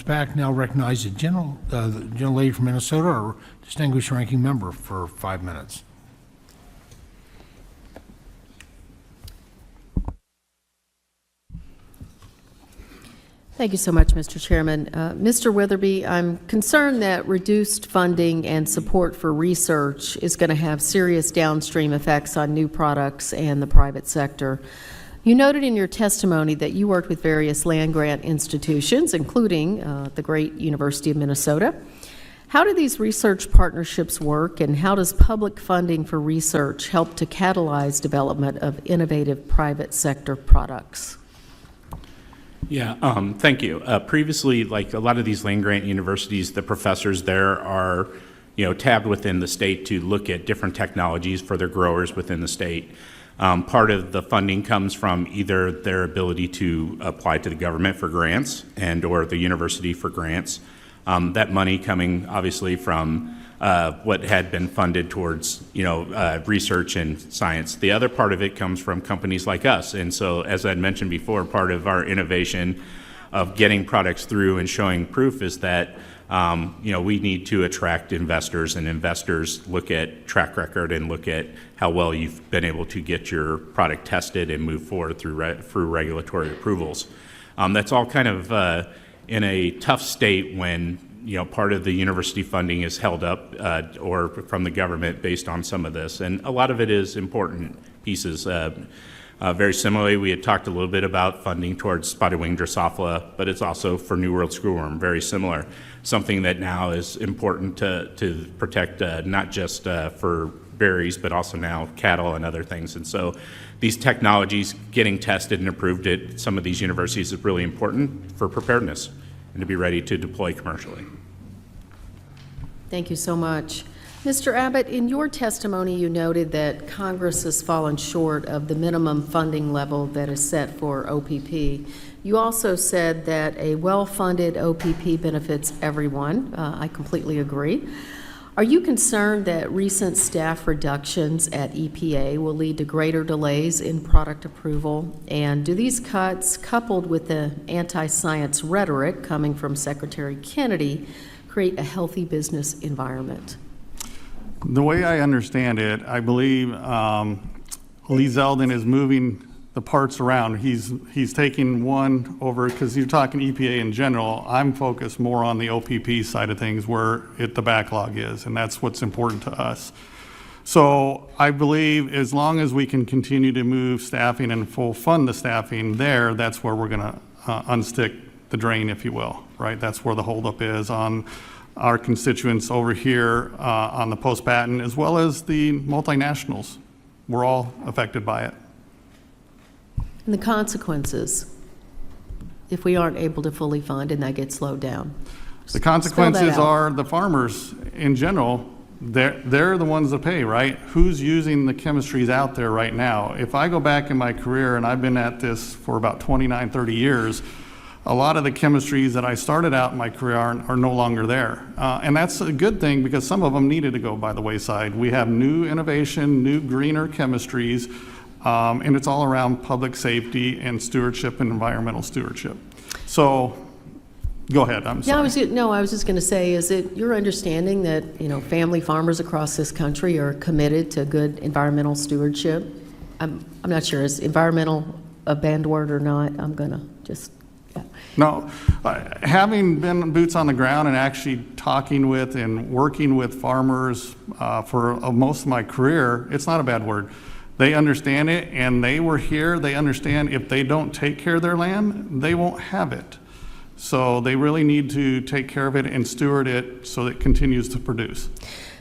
comes back. Now recognize the gentle lady from Minnesota, our distinguished ranking member, for 5 minutes. Thank you so much, Mr. Chairman. Mr. Witherby, I'm concerned that reduced funding and support for research is going to have serious downstream effects on new products and the private sector. You noted in your testimony that you worked with various land-grant institutions, including the great University of Minnesota. How do these research partnerships work, and how does public funding for research help to catalyze development of innovative private sector products? Yeah, thank you. Previously, like a lot of these land-grant universities, the professors there are, tabbed within the state to look at different technologies for their growers within the state. Part of the funding comes from either their ability to apply to the government for grants and or the university for grants. That money coming obviously from what had been funded towards, research and science. The other part of it comes from companies like us. And so, as I'd mentioned before, part of our innovation of getting products through and showing proof is that, we need to attract investors, and investors look at track record and look at how well you've been able to get your product tested and move forward through regulatory approvals. That's all kind of in a tough state when part of the university funding is held up or from the government based on some of this. And a lot of it is important pieces. Very similarly, we had talked a little bit about funding towards spotted-winged Drosophila, but it's also for New World screwworm, very similar. Something that now is important to protect not just for berries, but also now cattle and other things. And so these technologies getting tested and approved at some of these universities is really important for preparedness and to be ready to deploy commercially. Thank you so much. Mr. Abbott, in your testimony you noted that Congress has fallen short of the minimum funding level that is set for OPP. You also said that a well-funded OPP benefits everyone. I completely agree. Are you concerned that recent staff reductions at EPA will lead to greater delays in product approval? And do these cuts, coupled with the anti-science rhetoric coming from Secretary Kennedy, create a healthy business environment? The way I understand it, I believe Lee Zeldin is moving the parts around. He's taking one over, because you're talking EPA in general. I'm focused more on the OPP side of things, where the backlog is, and that's what's important to us. So I believe as long as we can continue to move staffing and full fund the staffing there, that's where we're going to unstick the drain, if you will, right? That's where the holdup is on our constituents over here on the post-patent, as well as the multinationals. We're all affected by it. And the consequences, if we aren't able to fully fund and that gets slowed down? The consequences are the farmers in general. They're the ones that pay, right? Who's using the chemistries out there right now? If I go back in my career, and I've been at this for about 29, 30 years, a lot of the chemistries that I started out in my career are no longer there. And that's a good thing, because some of them needed to go by the wayside. We have new innovation, new greener chemistries, and it's all around public safety and stewardship and environmental stewardship. So go ahead, I'm sorry. I was just going to say, is it your understanding that family farmers across this country are committed to good environmental stewardship? I'm not sure, is environmental a banned word or not? I'm going to just... Yeah. No, having been boots on the ground and actually talking with and working with farmers for most of my career, it's not a bad word. They understand it, and they were here. They understand if they don't take care of their land, they won't have it. So they really need to take care of it and steward it so it continues to produce.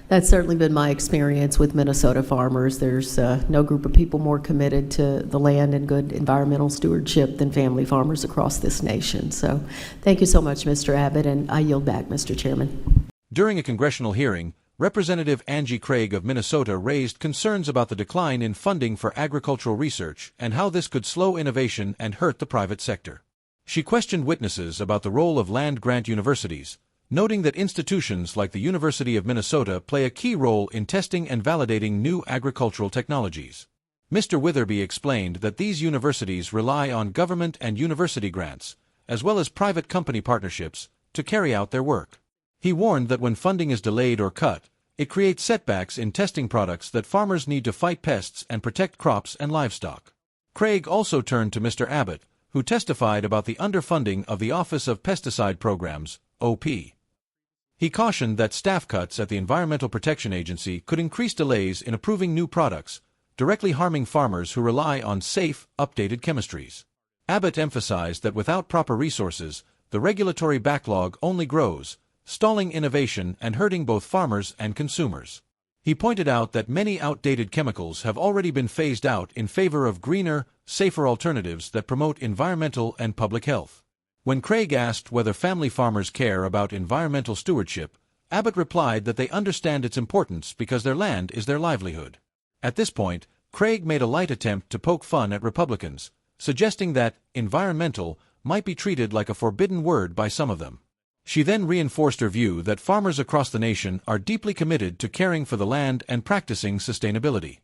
That's certainly been my experience with Minnesota farmers. There's no group of people more committed to the land and good environmental stewardship than family farmers across this nation. So thank you so much, Mr. Abbott, and I yield back, Mr. Chairman. During a congressional hearing, Representative Angie Craig of Minnesota raised concerns about the decline in funding for agricultural research and how this could slow innovation and hurt the private sector. She questioned witnesses about the role of land-grant universities, noting that institutions like the University of Minnesota play a key role in testing and validating new agricultural technologies. Mr. Witherby explained that these universities rely on government and university grants, as well as private company partnerships, to carry out their work. He warned that when funding is delayed or cut, it creates setbacks in testing products that farmers need to fight pests and protect crops and livestock. Craig also turned to Mr. Abbott, who testified about the underfunding of the Office of Pesticide Programs, OP. He cautioned that staff cuts at the Environmental Protection Agency could increase delays in approving new products, directly harming farmers who rely on safe, updated chemistries. Abbott emphasized that without proper resources, the regulatory backlog only grows, stalling innovation and hurting both farmers and consumers. He pointed out that many outdated chemicals have already been phased out in favor of greener, safer alternatives that promote environmental and public health. When Craig asked whether family farmers care about environmental stewardship, Abbott replied that they understand its importance because their land is their livelihood. At this point, Craig made a light attempt to poke fun at Republicans, suggesting that environmental might be treated like a forbidden word by some of them. She then reinforced her view that farmers across the nation are deeply committed to caring for the land and practicing sustainability.